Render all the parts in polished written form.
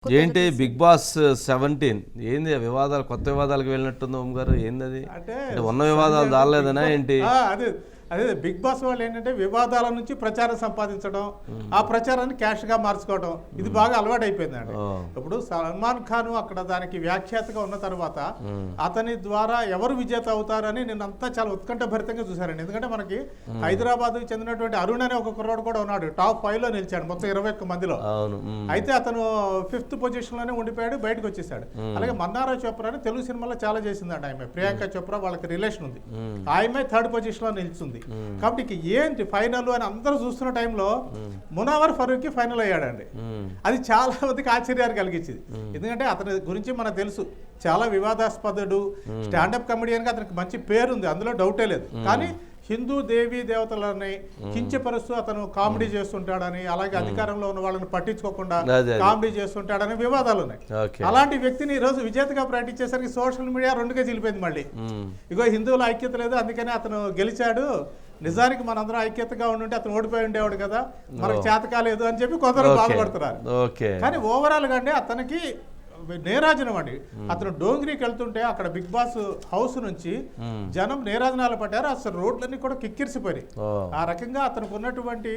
ఏంటి big boss 17 ఏంది వివాదాలు కొత్త వివాదాలకు వెళ్ళినట్టుంది ఓం గారు ఏంది అది అంటే ఉన్న వివాదాలు దాలేదనా ఏంటి అదే బిగ్ బాస్ వాళ్ళు ఏంటంటే వివాదాల నుంచి ప్రచారం సంపాదించడం ఆ ప్రచారాన్ని క్యాష్ గా మార్చుకోవడం ఇది బాగా అలవాటు అయిపోయిందండి. ఇప్పుడు సల్మాన్ ఖాన్ అక్కడ దానికి వ్యాఖ్యాతగా ఉన్న తర్వాత అతని ద్వారా ఎవరు విజేత అవుతారని నేనంతా చాలా ఉత్కంఠ భరితంగా చూశారండి. ఎందుకంటే మనకి హైదరాబాద్ చెందినటువంటి అరుణ్ అనే ఒక కుర్రాడు కూడా ఉన్నాడు, టాప్ 5 లో నిలిచాడు మొత్తం 21 మందిలో. అయితే అతను 5th పొజిషన్ లోనే ఉండిపోయాడు, బయటకు వచ్చేసాడు. అలాగే మన్నారా చోప్రా అని తెలుగు సినిమాలో చాలా చేసిందండి ఆమె, ప్రియాంక చోప్రా, వాళ్ళకి రిలేషన్ ఉంది. ఆమె 3rd పొజిషన్ లో నిలిచింది. కాబట్టి ఏంటి ఫైనల్ అని అందరూ చూస్తున్న టైంలో మునావర్ ఫరూక్ ఫైనల్ అయ్యాడండి. అది చాలా మందికి ఆశ్చర్యాన్ని కలిగించింది. ఎందుకంటే అతని గురించి మనకు తెలుసు, చాలా వివాదాస్పదుడు, స్టాండప్ కమెడియన్ గా అతనికి మంచి పేరు ఉంది, అందులో డౌటే లేదు. కానీ హిందూ దేవీ దేవతలని కించపరుస్తూ అతను కామెడీ చేస్తుంటాడని, అలాగే అధికారంలో ఉన్న వాళ్ళని పట్టించుకోకుండా కామెడీ చేస్తుంటాడని వివాదాలు ఉన్నాయి. అలాంటి వ్యక్తిని ఈ రోజు విజేతగా ప్రకటించేసరికి సోషల్ మీడియా రెండుగా చిలిపోయింది. మళ్ళీ ఇగో హిందువుల ఐక్యత లేదు, అందుకని అతను గెలిచాడు, నిజానికి మనందరం ఐక్యతగా ఉండుంటే అతను ఓడిపోయి ఉండేవాడు కదా, మనకు చేత కాలేదు అని చెప్పి కొందరు బాధపడుతున్నారు. కానీ ఓవరాల్ గా అండి అతనికి నేరాజనం అండి. అతను డోంగ్రీకి వెళ్తుంటే అక్కడ బిగ్ బాస్ హౌస్ నుంచి జనం నేరాజనాలు పడ్డారు, అసలు రోడ్లన్నీ కూడా కిక్కిరిసిపోయి. ఆ రకంగా అతనికి ఉన్నటువంటి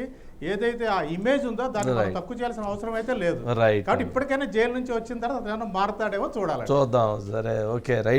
ఏదైతే ఆ ఇమేజ్ ఉందో దాన్ని మనం తక్కువ చేయాల్సిన అవసరం అయితే లేదు. కాబట్టి ఇప్పటికైనా జైలు నుంచి వచ్చిన తర్వాత అతను మారతాడేమో చూడాలి, చూద్దాం. సరే, ఓకే, రైట్.